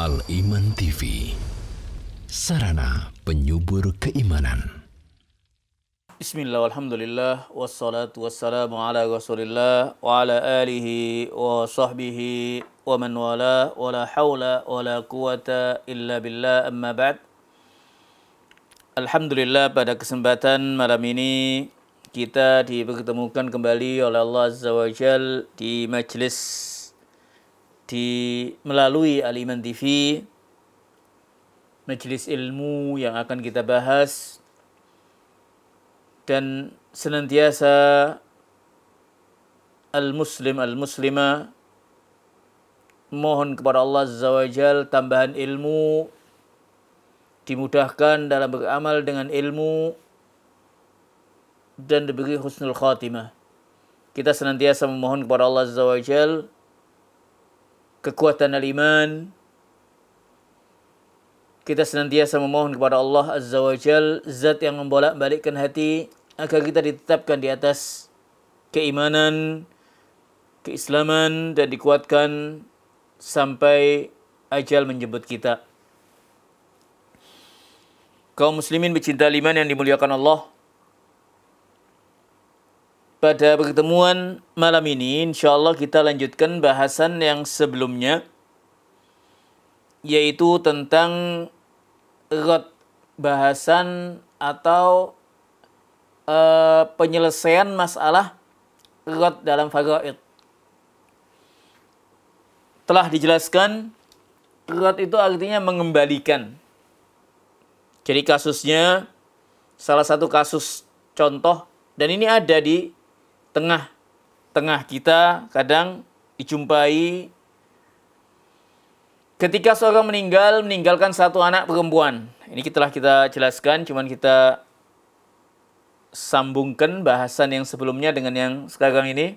Al-Iman TV, sarana penyubur keimanan. Bismillah, alhamdulillah, wassalatu wassalamu ala rasulillah wa ala alihi wa sahbihi wa man wala wa la hawla wa la quwata illa billah, amma ba'd. Alhamdulillah, pada kesempatan malam ini kita dipertemukan kembali oleh Allah Azza wa Jal di majlis melalui Al-Iman TV, majlis ilmu yang akan kita bahas, dan senantiasa al-muslim al-muslimah mohon kepada Allah Azza wa Jal tambahan ilmu, dimudahkan dalam beramal dengan ilmu, dan diberi husnul khatimah. Kita senantiasa memohon kepada Allah Azza wa Jal kekuatan al-iman. Kita senantiasa memohon kepada Allah Azza wa Jal, zat yang membolak-balikkan hati, agar kita ditetapkan di atas keimanan, keislaman, dan dikuatkan sampai ajal menjemput kita. Kaum muslimin pecinta iman yang dimuliakan Allah, pada pertemuan malam ini insyaallah kita lanjutkan bahasan yang sebelumnya, yaitu tentang bahasan atau penyelesaian masalah dalam faraid. Telah dijelaskan itu artinya mengembalikan. Jadi kasusnya, salah satu kasus contoh, dan ini ada di tengah kita, kadang dijumpai ketika seorang meninggalkan satu anak perempuan. Ini telah kita jelaskan, cuman kita sambungkan bahasan yang sebelumnya dengan yang sekarang ini.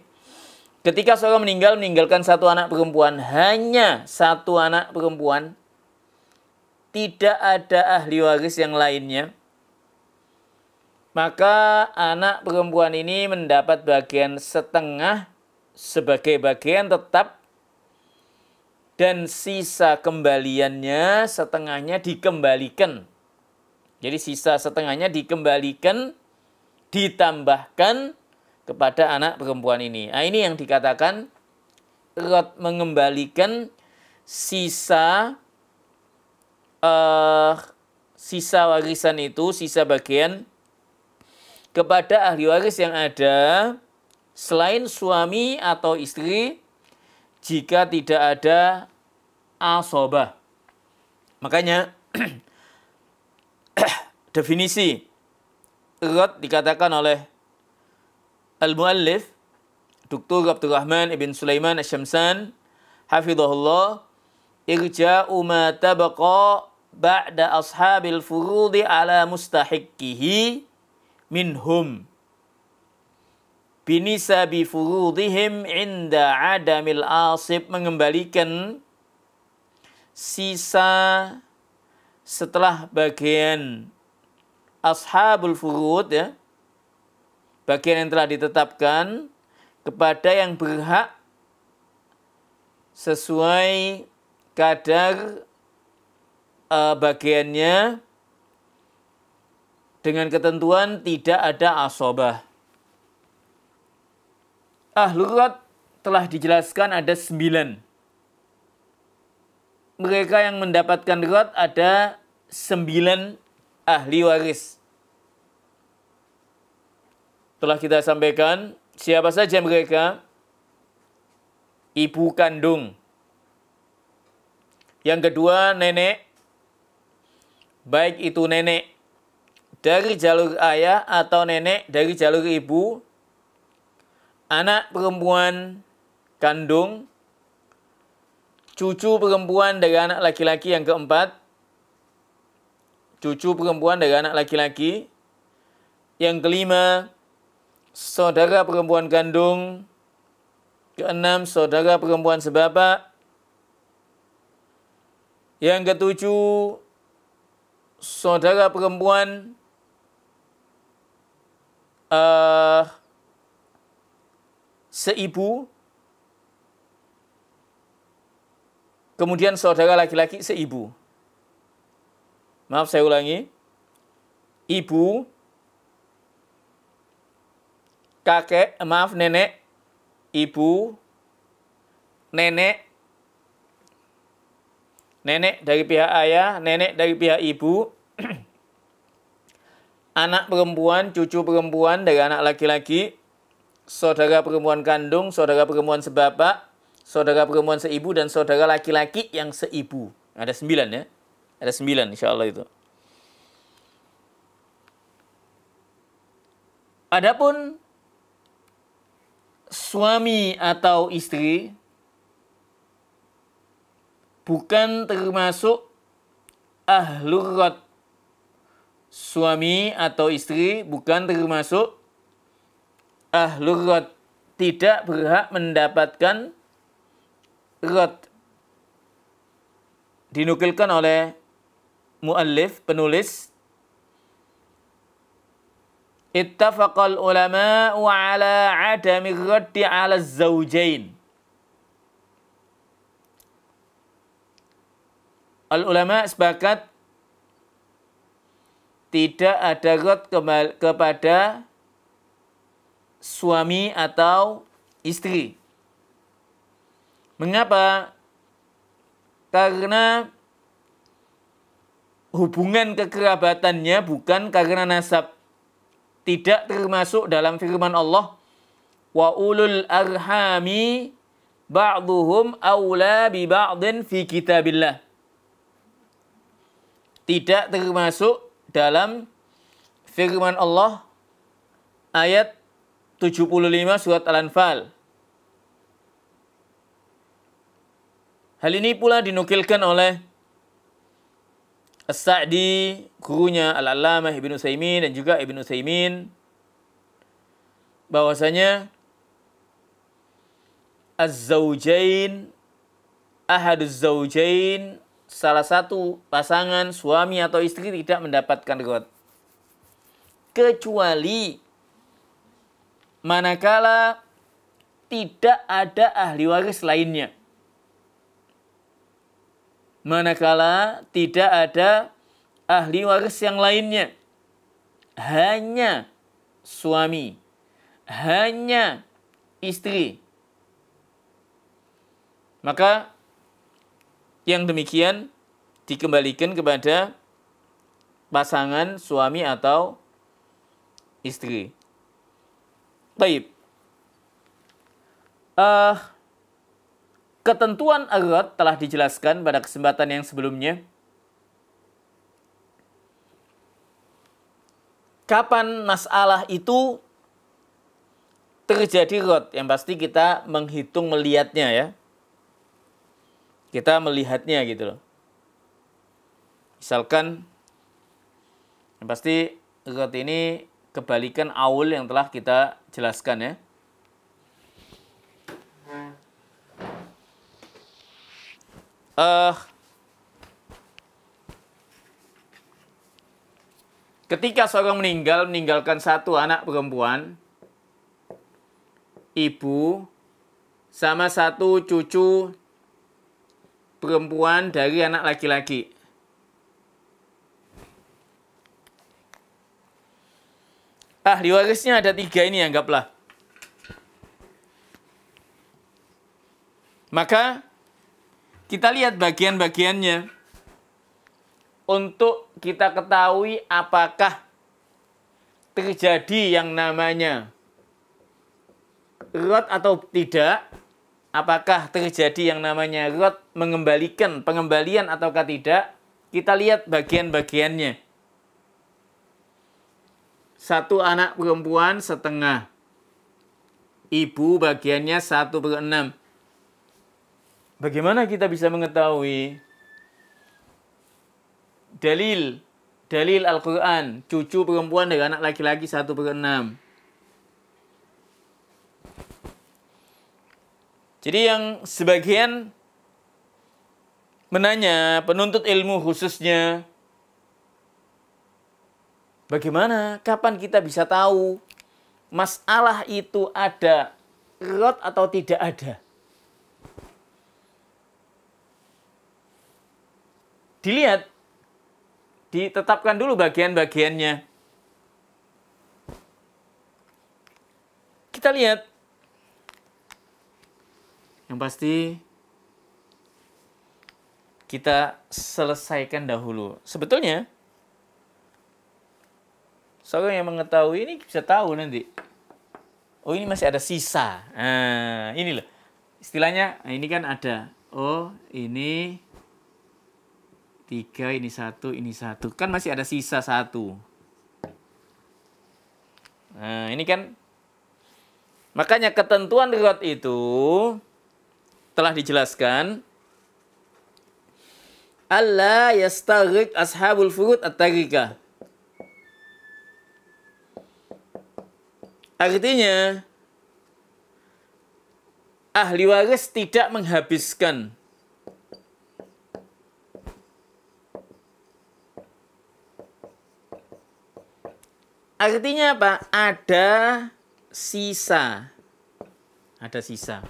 Ketika seorang meninggalkan satu anak perempuan, hanya satu anak perempuan, tidak ada ahli waris yang lainnya, maka anak perempuan ini mendapat bagian setengah sebagai bagian tetap, dan sisa kembaliannya setengahnya dikembalikan. Jadi sisa setengahnya dikembalikan, ditambahkan kepada anak perempuan ini. Nah, ini yang dikatakan mengembalikan sisa warisan itu, sisa bagian kepada ahli waris yang ada selain suami atau istri, jika tidak ada asobah. Makanya definisi irat dikatakan oleh al-muallif Dr. Abdurrahman ibn Sulaiman Asy-Syamsan hafizahullah, irja'u ma tabaqa ba'da ashabil furudi ala mustahiqihi minhum binisabi furudihim inda adamil asib, mengembalikan sisa setelah bagian ashabul furud, ya, bagian yang telah ditetapkan, kepada yang berhak sesuai kadar bagiannya, dengan ketentuan tidak ada asobah. Ahlul irat telah dijelaskan ada 9. Mereka yang mendapatkan irat ada 9 ahli waris. Telah kita sampaikan siapa saja mereka. Ibu kandung. Yang kedua, nenek. Baik itu nenek dari jalur ayah atau nenek dari jalur ibu. Anak perempuan kandung. Cucu perempuan dari anak laki-laki yang keempat. Cucu perempuan dari anak laki-laki. Yang kelima, saudara perempuan kandung. Keenam, saudara perempuan sebapak. Yang ketujuh, saudara perempuan seibu. kemudian saudara laki-laki seibu. Maaf, saya ulangi. Ibu, kakek, nenek, ibu, nenek dari pihak ayah, nenek dari pihak ibu, anak perempuan, cucu perempuan dari anak laki-laki, saudara perempuan kandung, saudara perempuan sebapak, saudara perempuan seibu, dan saudara laki-laki yang seibu. Ada 9 ya. Ada 9 insya Allah itu. Adapun suami atau istri bukan termasuk ahlur rad. Suami atau istri bukan termasuk ahlur rad. Tidak berhak mendapatkan rad. Dinukilkan oleh muallif, penulis, ittafaqal ulama'u ala adami raddi ala zawjain. Al-ulama sepakat tidak ada rad kepada suami atau istri. Mengapa? Karena hubungan kekerabatannya bukan karena nasab. Tidak termasuk dalam firman Allah, wa ulul arhami ba'duhum awla bi ba'din fi kitabillah. Tidak termasuk dalam firman Allah ayat 75 surat Al-Anfal. Hal ini pula dinukilkan oleh As-Sa'di, gurunya Al-Allamah Ibnu Utsaimin dan juga Ibnu Utsaimin, bahwasanya az-zawjain, ahaduz zawjain, salah satu pasangan suami atau istri tidak mendapatkan rad kecuali manakala tidak ada ahli waris lainnya. Manakala tidak ada ahli waris yang lainnya, hanya suami, hanya istri, maka yang demikian dikembalikan kepada pasangan suami atau istri. Baik. Ketentuan ar-rad telah dijelaskan pada kesempatan yang sebelumnya. Kapan masalah itu terjadi rad? Yang pasti kita menghitung melihatnya ya. Kita melihatnya gitu loh. Misalkan, yang pasti rad ini kebalikan aul yang telah kita jelaskan ya. Ketika seorang meninggalkan satu anak perempuan, ibu, sama satu cucu perempuan dari anak laki-laki. Ahli warisnya ada 3 ini anggaplah. Maka kita lihat bagian-bagiannya untuk kita ketahui apakah terjadi yang namanya rad atau tidak, apakah terjadi yang namanya rad mengembalikan pengembalian ataukah tidak. Kita lihat bagian-bagiannya. Satu anak perempuan setengah, ibu bagiannya 1/6. Bagaimana kita bisa mengetahui? Dalil Al-Quran, cucu perempuan dari anak laki-laki 1/6. Jadi yang sebagian menanya, penuntut ilmu khususnya, bagaimana, kapan kita bisa tahu masalah itu ada rad atau tidak ada? dilihat, ditetapkan dulu bagian-bagiannya. Kita lihat. Yang pasti kita selesaikan dahulu. Sebetulnya seorang yang mengetahui ini bisa tahu nanti. Oh, ini masih ada sisa. Nah, ini loh. Istilahnya, nah ini kan ada. Oh, ini 3, ini 1, ini 1. Kan masih ada sisa 1. Nah, ini kan. Makanya ketentuan riwayat itu telah dijelaskan. Allah yastaghriq ashabul furud at-tariqah. Artinya, ahli waris tidak menghabiskan artinya apa? Ada sisa. Ada sisa.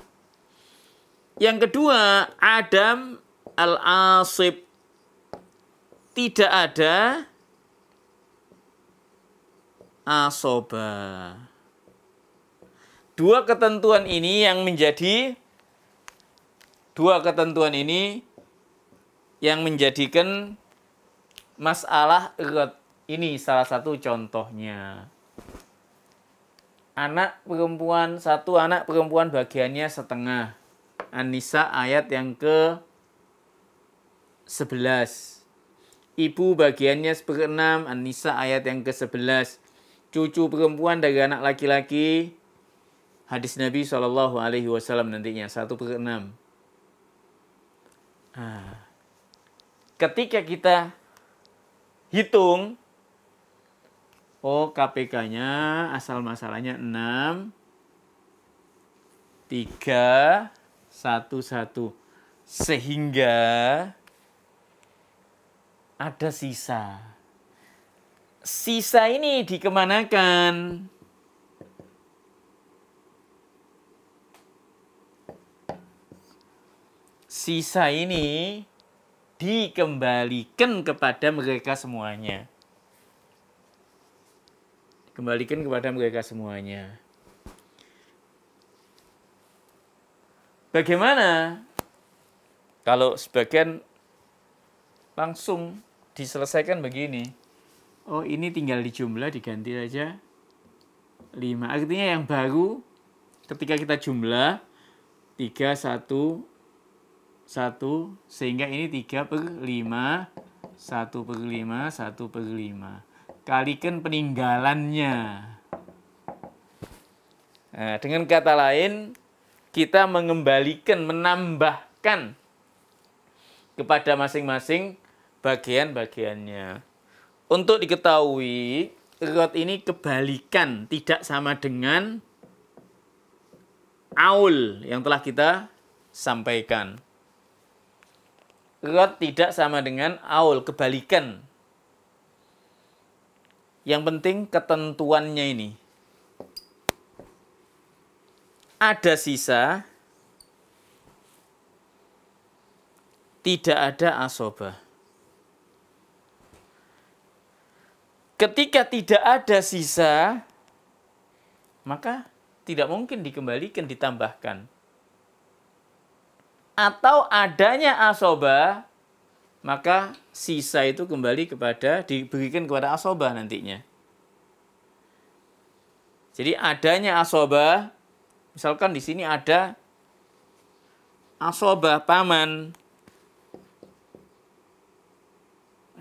Yang kedua, Adam al-asib. Tidak ada asoba. Dua ketentuan ini yang menjadikan masalah irat. Ini salah satu contohnya. Anak perempuan, satu anak perempuan bagiannya setengah. An-Nisa ayat yang ke-11. Ibu bagiannya 1/6, An-Nisa ayat yang ke-11. Cucu perempuan dari anak laki-laki, hadis Nabi SAW nantinya, 1/6. Nah, ketika kita hitung, oh KPK-nya asal masalahnya 6, 3, 1, 1. Sehingga ada sisa. Sisa ini dikemanakan? Sisa ini dikembalikan kepada mereka semuanya. Kembalikan kepada mereka semuanya. Bagaimana kalau sebagian langsung diselesaikan begini? Oh, ini tinggal dijumlah, diganti aja 5. Artinya yang baru ketika kita jumlah 3, 1, 1, sehingga ini 3/5, 1/5, 1/5. Kalikan peninggalannya. Nah, dengan kata lain, kita mengembalikan, menambahkan kepada masing-masing bagian-bagiannya. Untuk diketahui, riwayat ini kebalikan, tidak sama dengan aul yang telah kita sampaikan. Riwayat tidak sama dengan aul, kebalikan. Yang penting ketentuannya ini. Ada sisa, tidak ada asobah. Ketika tidak ada sisa, maka tidak mungkin dikembalikan, ditambahkan. Atau adanya asobah, maka sisa itu kembali diberikan kepada asobah nantinya. Jadi adanya asobah, misalkan di sini ada asobah paman,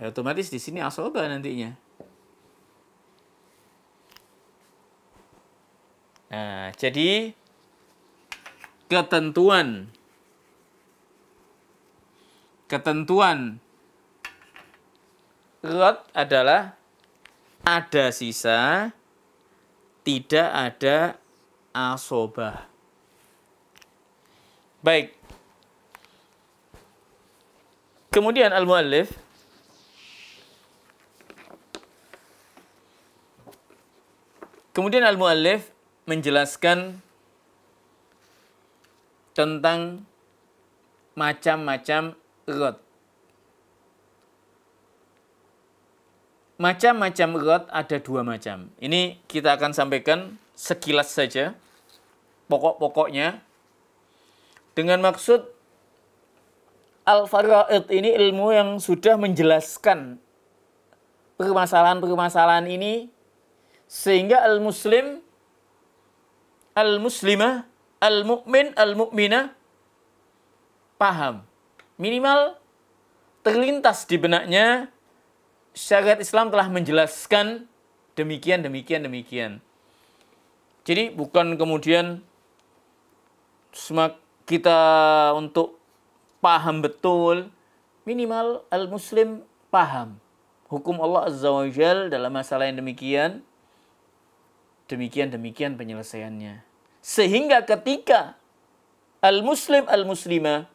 otomatis di sini asobah nantinya. Nah, jadi ketentuan riwayat adalah ada sisa, tidak ada asobah. Baik. Kemudian al-muallif menjelaskan tentang macam-macam riwayat. macam-macam ghat ada dua macam. Ini kita akan sampaikan sekilas saja, pokok-pokoknya. Dengan maksud al-faraid ini ilmu yang sudah menjelaskan permasalahan-permasalahan ini, sehingga al-muslim, al-muslimah, al-mu'min, al-mu'minah paham. Minimal terlintas di benaknya syariat Islam telah menjelaskan demikian, demikian, demikian. Jadi bukan kemudian kita untuk paham betul, minimal al-muslim paham hukum Allah Azza wa Jal dalam masalah yang demikian, demikian, demikian penyelesaiannya. Sehingga ketika al-muslim, al-muslimah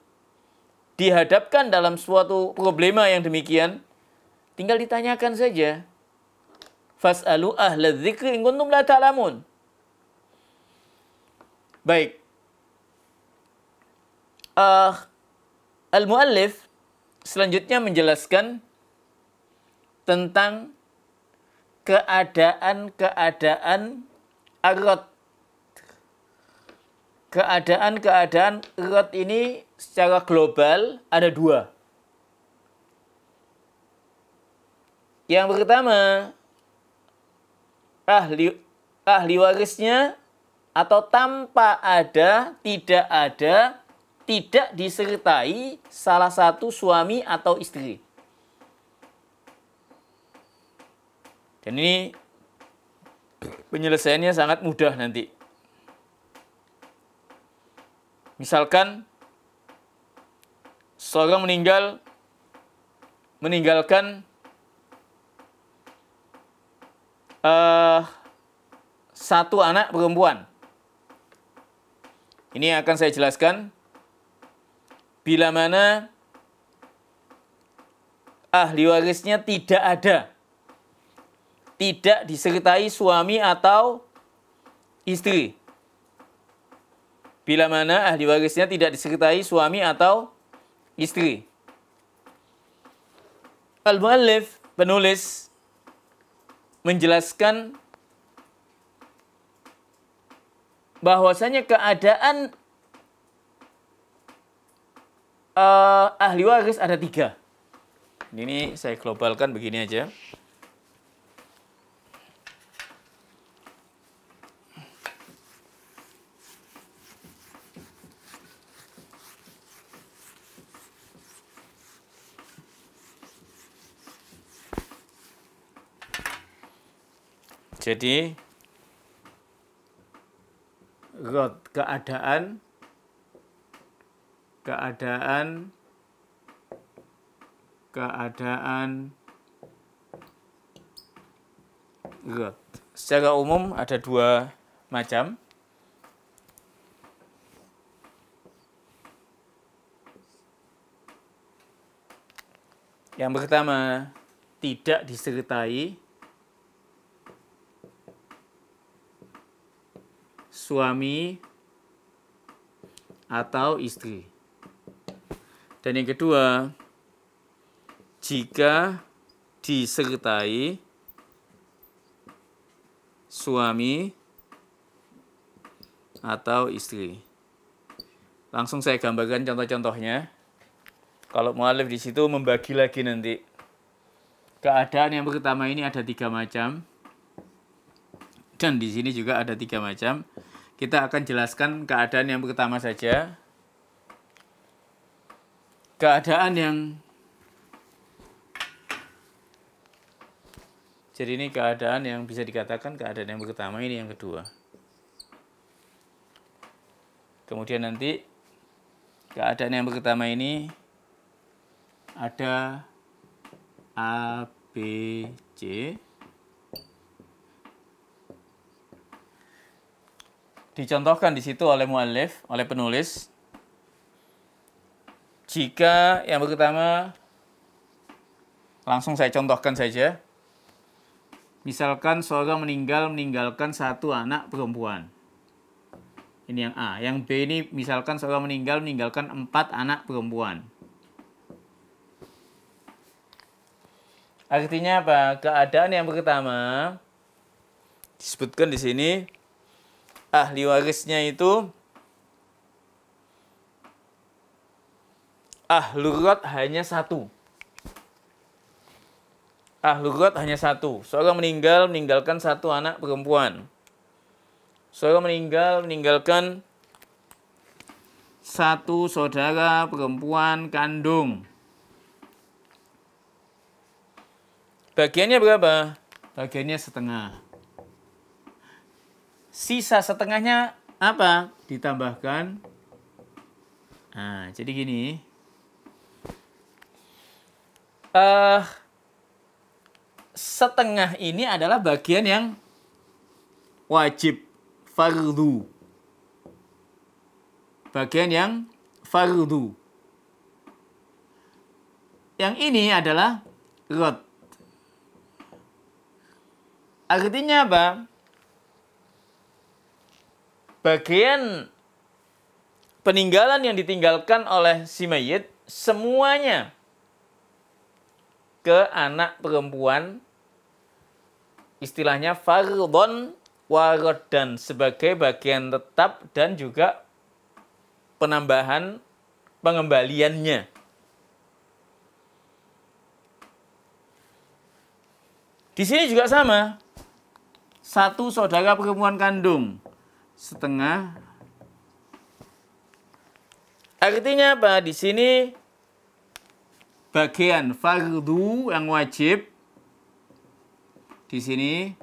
dihadapkan dalam suatu problema yang demikian, tinggal ditanyakan saja. Fas'alu ahla dzikri in kuntum la ta'lamun. Baik. Al-muallif selanjutnya menjelaskan tentang keadaan-keadaan aghat. Keadaan-keadaan aghat ini secara global ada dua. Yang pertama, ahli warisnya atau tanpa ada, tidak disertai salah satu suami atau istri. Dan ini penyelesaiannya sangat mudah nanti. Misalkan seorang meninggalkan satu anak perempuan. Ini akan saya jelaskan. Bila mana ahli warisnya tidak ada, tidak disertai suami atau istri. Bila mana ahli warisnya tidak disertai suami atau istri. Al-muallif, penulis, menjelaskan bahwasanya keadaan ahli waris ada tiga. Ini saya globalkan begini aja. Jadi keadaan secara umum ada dua macam. Yang pertama, tidak disertai suami atau istri. Dan yang kedua, jika disertai suami atau istri. Langsung saya gambarkan contoh-contohnya. Kalau mu'alif di situ membagi lagi nanti. Keadaan yang pertama ini ada tiga macam. Dan di sini juga ada tiga macam. Kita akan jelaskan keadaan yang pertama saja. Jadi ini keadaan yang bisa dikatakan keadaan yang pertama, ini yang kedua. Kemudian nanti keadaan yang pertama ini ada A, B, C. Dicontohkan di situ oleh muallif, oleh penulis. Jika yang pertama, langsung saya contohkan saja. Misalkan seorang meninggalkan satu anak perempuan. Ini yang A. Yang B ini misalkan seorang meninggalkan 4 anak perempuan. Artinya apa? Keadaan yang pertama disebutkan di sini ahli warisnya itu ahlul rod hanya satu. Ahlul rod hanya satu. Seorang meninggalkan satu anak perempuan. Seorang meninggalkan satu saudara perempuan kandung. Bagiannya berapa? Bagiannya setengah. Sisa setengahnya apa? Ditambahkan. Nah, jadi gini. Setengah ini adalah bagian yang wajib, fardu. Bagian yang fardu. Yang ini adalah rod. Artinya apa? Bagian peninggalan yang ditinggalkan oleh si mayit semuanya ke anak perempuan, istilahnya fardhon warodan, sebagai bagian tetap dan juga penambahan pengembaliannya. Di sini juga sama. Satu saudara perempuan kandung, setengah. Artinya apa? Di sini bagian fardu yang wajib. Di sini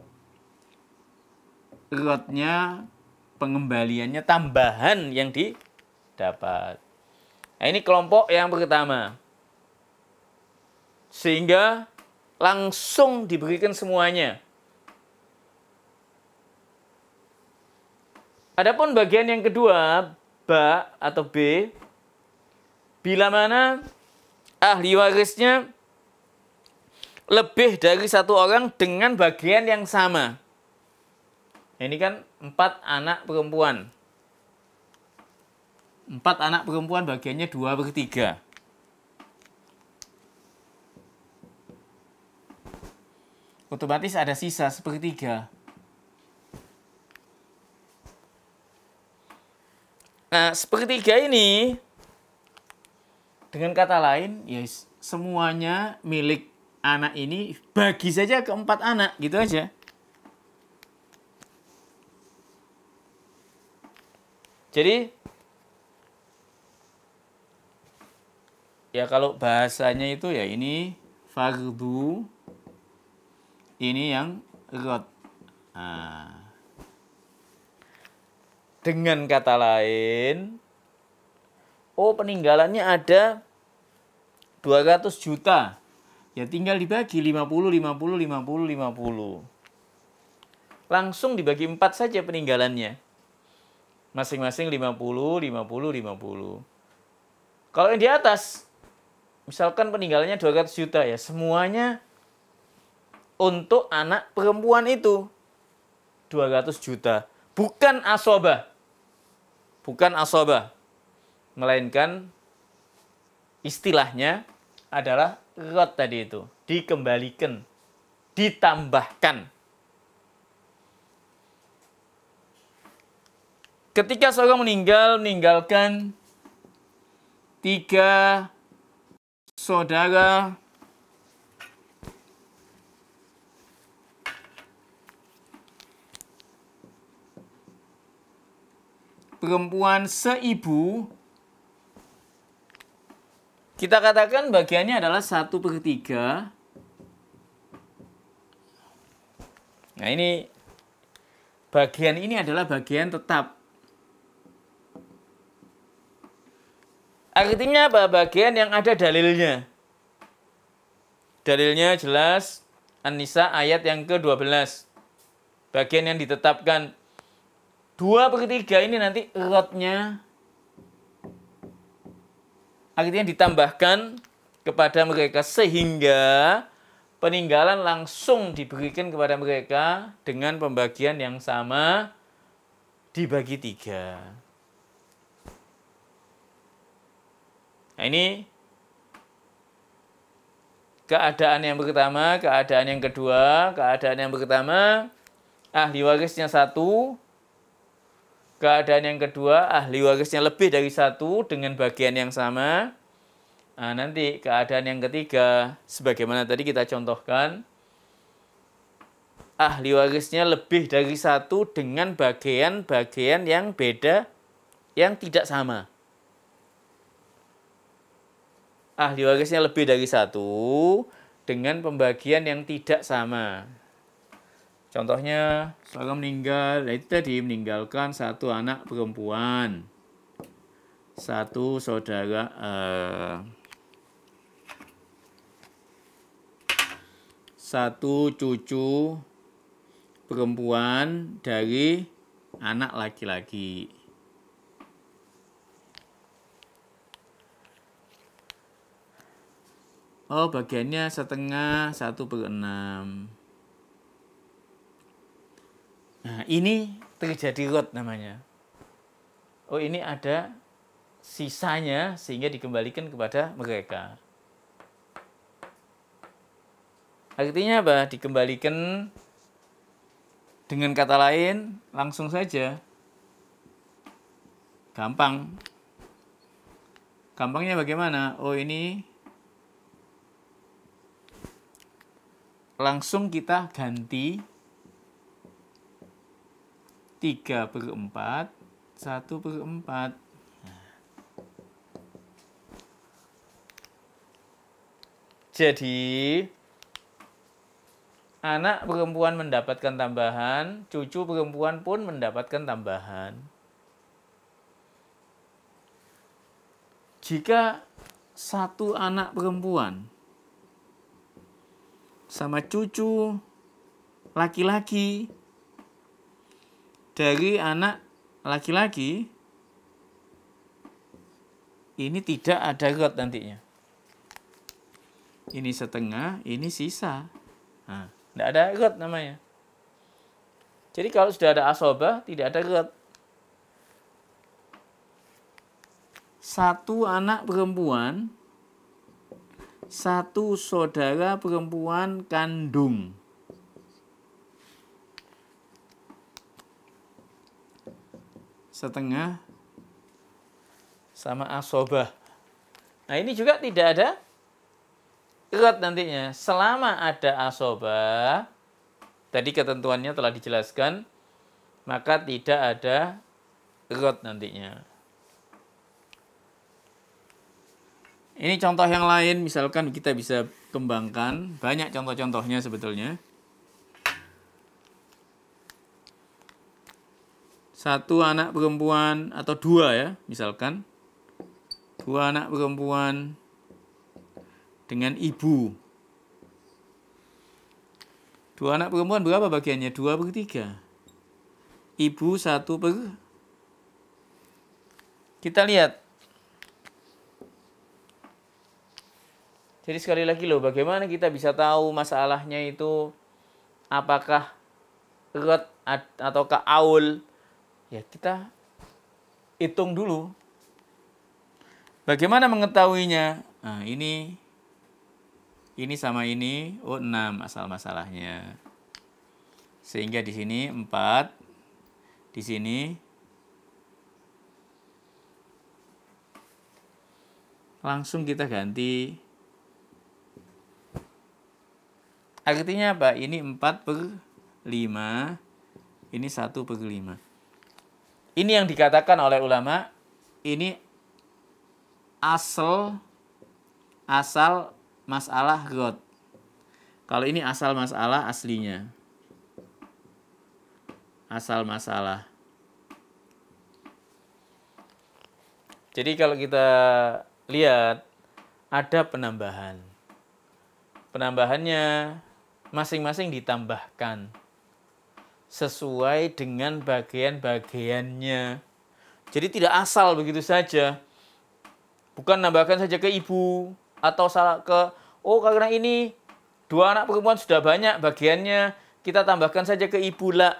rodnya, pengembaliannya, tambahan yang didapat. Nah, ini kelompok yang pertama. Sehingga langsung diberikan semuanya. Adapun bagian yang kedua, ba atau B, bila mana ahli warisnya lebih dari satu orang dengan bagian yang sama. Ini kan 4 anak perempuan. 4 anak perempuan bagiannya 2/3. Otomatis ada sisa 1/3. Nah, 1/3 ini, dengan kata lain, ya semuanya milik anak ini, bagi saja ke 4 anak, gitu aja. Jadi, ya kalau bahasanya itu ya ini fardu, ini yang rod. Nah, dengan kata lain, peninggalannya ada 200 juta. Ya tinggal dibagi 50, 50, 50, 50. Langsung dibagi 4 saja peninggalannya. Masing-masing 50, 50, 50. Kalau yang di atas, misalkan peninggalannya 200 juta ya, semuanya untuk anak perempuan itu 200 juta. Bukan asobah. Bukan asobah. Melainkan istilahnya adalah rod tadi itu. Dikembalikan. Ditambahkan. Ketika seorang meninggalkan 3 saudara perempuan seibu, kita katakan bagiannya adalah 1/3. Nah, ini bagian ini adalah bagian tetap. Artinya apa? Bagian yang ada dalilnya. Dalilnya jelas An-Nisa ayat yang ke-12. Bagian yang ditetapkan 2/3 ini nanti rodnya, artinya ditambahkan kepada mereka sehingga peninggalan langsung diberikan kepada mereka dengan pembagian yang sama, dibagi 3. Nah, ini keadaan yang pertama, keadaan yang kedua. Keadaan yang pertama, ahli warisnya 1. Keadaan yang kedua, ahli warisnya lebih dari 1 dengan bagian yang sama. Nah, nanti keadaan yang ketiga, sebagaimana tadi kita contohkan, ahli warisnya lebih dari 1 dengan bagian-bagian yang beda, yang tidak sama. Ahli warisnya lebih dari 1 dengan pembagian yang tidak sama. Contohnya, seorang meninggal, itu tadi meninggalkan 1 anak perempuan, 1 saudara, 1 cucu perempuan dari anak laki-laki. Oh, bagiannya setengah, 1/6. Nah, ini terjadi rot namanya. Oh, ini ada sisanya sehingga dikembalikan kepada mereka. Artinya apa? Dikembalikan dengan kata lain, langsung saja. Gampang. Gampangnya bagaimana? Oh, ini langsung kita ganti 3/4, 1/4. Jadi, anak perempuan mendapatkan tambahan, cucu perempuan pun mendapatkan tambahan. Jika 1 anak perempuan sama cucu laki-laki dari anak laki-laki, ini tidak ada rot nantinya. Ini setengah, ini sisa. Nah, tidak ada rot namanya. Jadi kalau sudah ada asobah, tidak ada rot. 1 anak perempuan, 1 saudara perempuan kandung. Setengah sama asobah. Nah, ini juga tidak ada rot nantinya. Selama ada asobah, tadi ketentuannya telah dijelaskan, maka tidak ada rot nantinya. Ini contoh yang lain, misalkan kita bisa kembangkan. Banyak contoh-contohnya sebetulnya. 1 anak perempuan atau 2 ya, misalkan 2 anak perempuan dengan ibu. 2 anak perempuan berapa bagiannya? 2/3. Ibu 1/. Kita lihat. Jadi sekali lagi loh, bagaimana kita bisa tahu masalahnya itu apakah rot ataukah aul? Ya, kita hitung dulu. Bagaimana mengetahuinya? Nah, ini sama ini, oh 6 asal masalahnya. Sehingga di sini 4, di sini langsung kita ganti. Artinya apa? Ini 4/5, ini 1/5. Ini yang dikatakan oleh ulama, ini asal masalah rot. Kalau ini asal masalah aslinya. Asal masalah. Jadi kalau kita lihat, ada penambahan. Penambahannya masing-masing ditambahkan sesuai dengan bagian-bagiannya. Jadi tidak asal begitu saja. Bukan nambahkan saja ke ibu atau salah ke, oh karena ini 2 anak perempuan sudah banyak bagiannya, kita tambahkan saja ke ibu lah.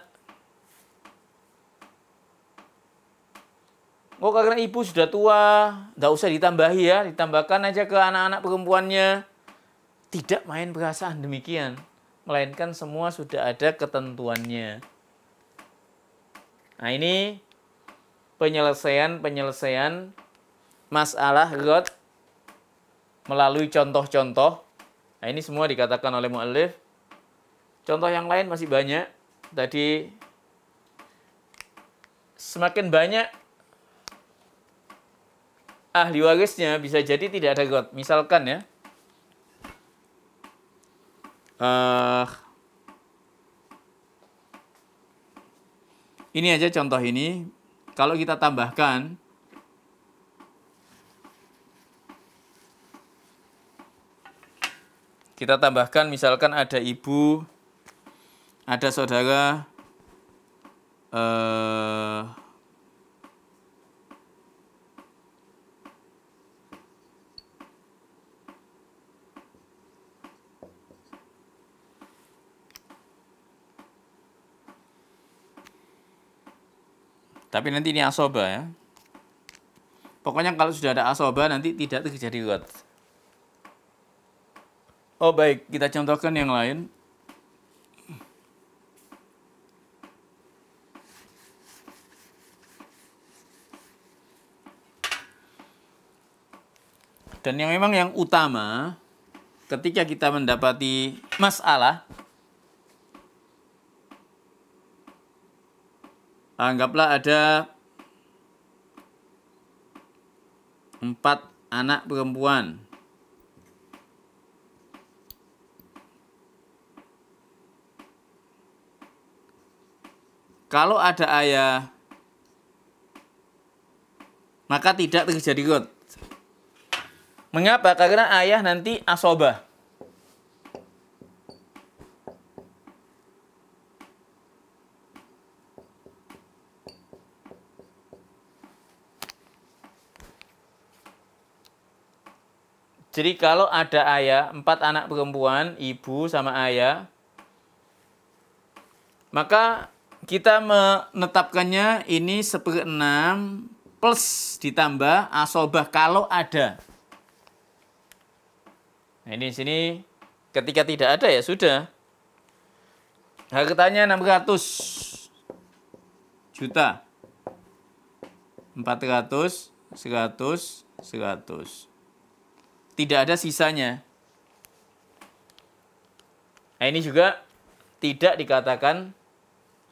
Oh karena ibu sudah tua, tidak usah ditambahi ya, ditambahkan aja ke anak-anak perempuannya. tidak main perasaan demikian, melainkan semua sudah ada ketentuannya. Nah, ini penyelesaian masalah ghadd melalui contoh-contoh. Nah, ini semua dikatakan oleh muallif. Contoh yang lain masih banyak. Tadi semakin banyak ahli warisnya, bisa jadi tidak ada ghadd. Misalkan ya, ini aja contoh ini. Kalau kita tambahkan, misalkan ada ibu, ada saudara, tapi nanti ini asoba ya. Pokoknya kalau sudah ada asoba nanti tidak terjadi ghadd. Oh baik, kita contohkan yang lain. Dan yang memang yang utama ketika kita mendapati masalah, anggaplah ada 4 anak perempuan. Kalau ada ayah, maka tidak terjadi ghadd. Mengapa? Karena ayah nanti asobah. Jadi kalau ada ayah, 4 anak perempuan, ibu sama ayah, maka kita menetapkannya ini 1/6 plus ditambah asobah kalau ada. Nah, ini di sini ketika tidak ada ya sudah. Hartanya 600 juta. 400, 100, 100. Tidak ada sisanya. Nah, ini juga tidak dikatakan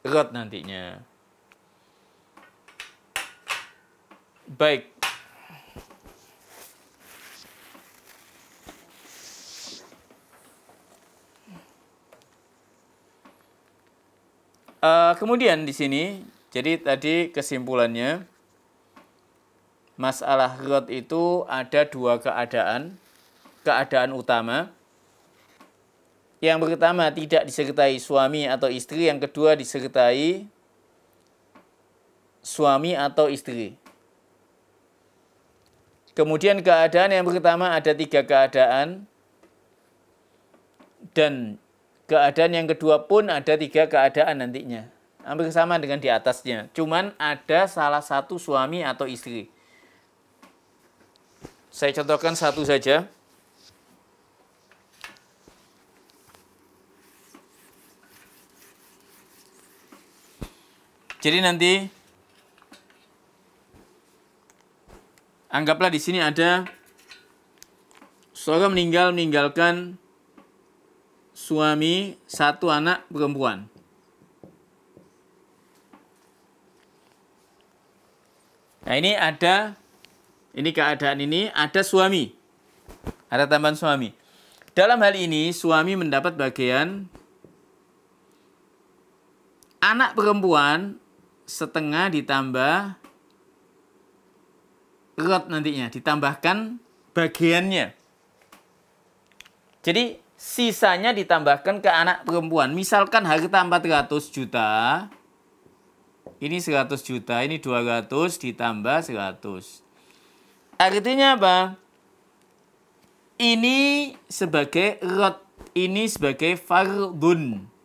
ghadd nantinya. Baik. Kemudian di sini, jadi tadi kesimpulannya, masalah ghadd itu ada 2 keadaan. Keadaan utama. Yang pertama tidak disertai suami atau istri, yang kedua disertai suami atau istri. Kemudian keadaan yang pertama ada 3 keadaan, dan keadaan yang kedua pun ada 3 keadaan nantinya. Hampir sama dengan di atasnya. Cuman ada salah satu suami atau istri. Saya contohkan satu saja. Jadi nanti anggaplah di sini ada seorang meninggalkan suami, 1 anak perempuan. Nah, ini keadaan ini ada suami. Ada tambahan suami. Dalam hal ini suami mendapat bagian anak perempuan setengah ditambah ghadd nantinya, ditambahkan bagiannya. Jadi sisanya ditambahkan ke anak perempuan. Misalkan harta 400 juta, ini 100 juta, ini 200 ditambah 100. Artinya apa? Ini sebagai ghadd, ini sebagai fardun.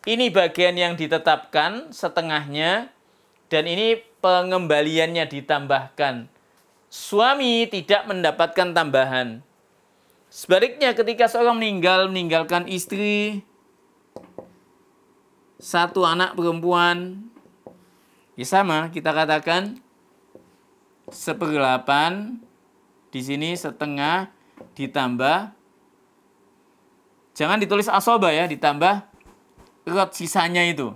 Ini bagian yang ditetapkan setengahnya, dan ini pengembaliannya ditambahkan. Suami tidak mendapatkan tambahan. Sebaliknya ketika seorang meninggalkan istri, satu anak perempuan, ya sama, kita katakan 1/8, di sini setengah ditambah, jangan ditulis asoba ya, ditambah rot sisanya itu.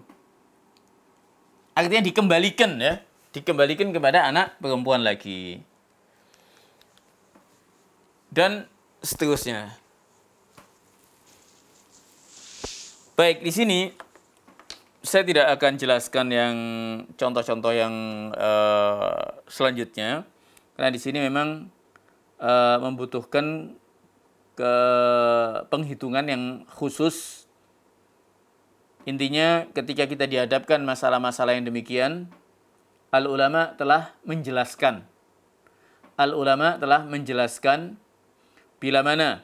Artinya dikembalikan ya, dikembalikan kepada anak perempuan lagi. Dan seterusnya. Baik, di sini saya tidak akan jelaskan yang contoh-contoh yang selanjutnya, karena di sini memang membutuhkan penghitungan yang khusus. Intinya ketika kita dihadapkan masalah-masalah yang demikian, al-ulama telah menjelaskan. Al-ulama telah menjelaskan bila mana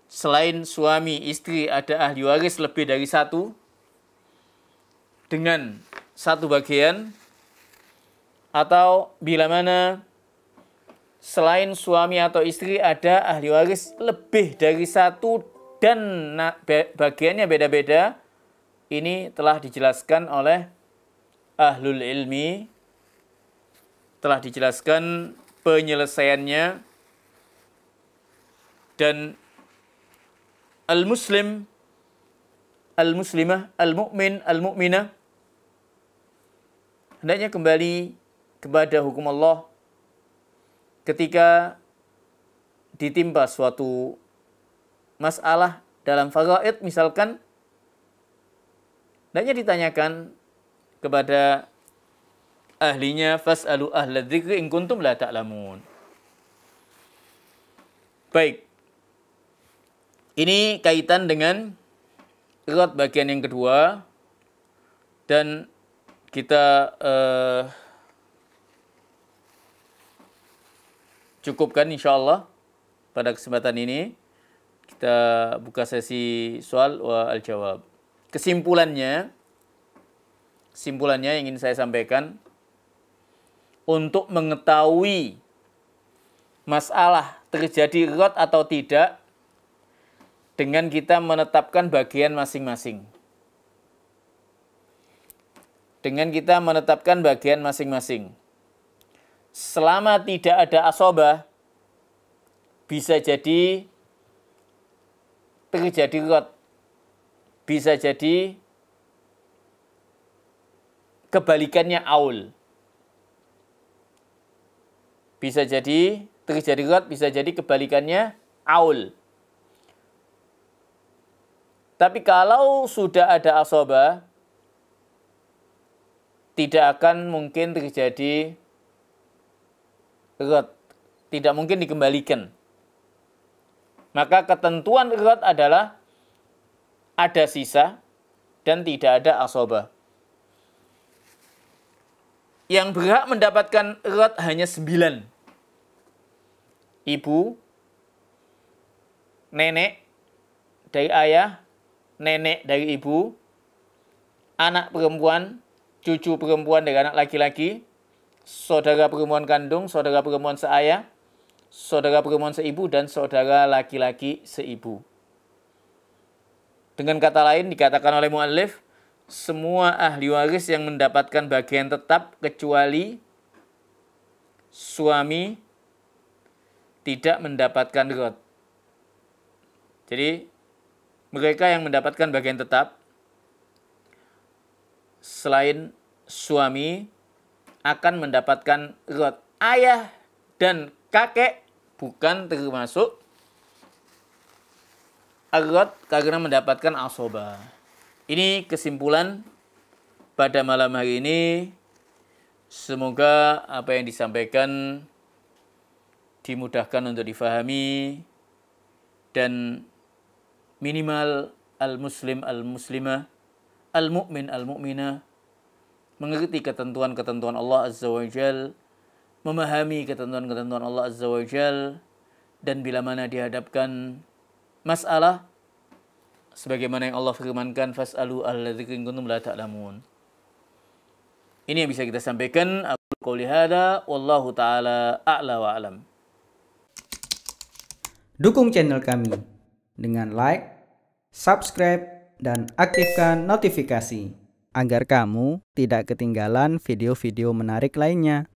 selain suami istri ada ahli waris lebih dari satu, dengan satu bagian, atau bila mana selain suami atau istri ada ahli waris lebih dari satu dan bagiannya beda-beda, ini telah dijelaskan oleh ahlul ilmi, telah dijelaskan penyelesaiannya. Dan al-muslim, al-muslimah, al-mu'min, al-mu'minah hendaknya kembali kepada hukum Allah ketika ditimpa suatu masalah dalam faraid, misalkan, hendaknya ditanyakan kepada ahlinya, fas'alu ahla dzikri in kuntum la ta'lamun. Baik. Ini kaitan dengan rot bagian yang kedua, dan kita cukupkan insyaallah pada kesempatan ini. Kita buka sesi soal wa al-jawab. Kesimpulannya yang ingin saya sampaikan, untuk mengetahui masalah terjadi rot atau tidak dengan kita menetapkan bagian masing-masing. Dengan kita menetapkan bagian masing-masing. Selama tidak ada asobah, bisa jadi terjadi rot. Bisa jadi kebalikannya aul. Bisa jadi terjadi rot, bisa jadi kebalikannya aul. Tapi kalau sudah ada asobah, tidak akan mungkin terjadi rot. Tidak mungkin dikembalikan. Maka ketentuan rot adalah ada sisa dan tidak ada asobah. Yang berhak mendapatkan rot hanya 9. Ibu, nenek dari ayah, nenek dari ibu, anak perempuan, cucu perempuan dari anak laki-laki, saudara perempuan kandung, saudara perempuan seayah, saudara perempuan seibu, dan saudara laki-laki seibu. Dengan kata lain, dikatakan oleh muallif, semua ahli waris yang mendapatkan bagian tetap kecuali suami tidak mendapatkan rot. Jadi, mereka yang mendapatkan bagian tetap selain suami akan mendapatkan rot. Ayah dan kakek bukan termasuk rot karena mendapatkan asobah. Ini kesimpulan pada malam hari ini. Semoga apa yang disampaikan dimudahkan untuk difahami, dan minimal al-muslim, al-muslimah, al-mu'min, al-mu'minah mengerti ketentuan-ketentuan Allah Azza wa Jal, memahami ketentuan-ketentuan Allah Azza wa Jal, dan bila mana dihadapkan masalah sebagaimana yang Allah firmankan, fas'alu ahla dzikri in kuntum la ta'lamun. Ini yang bisa kita sampaikan. Aku qouli hada wallahu taala a'la wa a'lam. Dukung channel kami dengan like, subscribe, dan aktifkan notifikasi agar kamu tidak ketinggalan video-video menarik lainnya.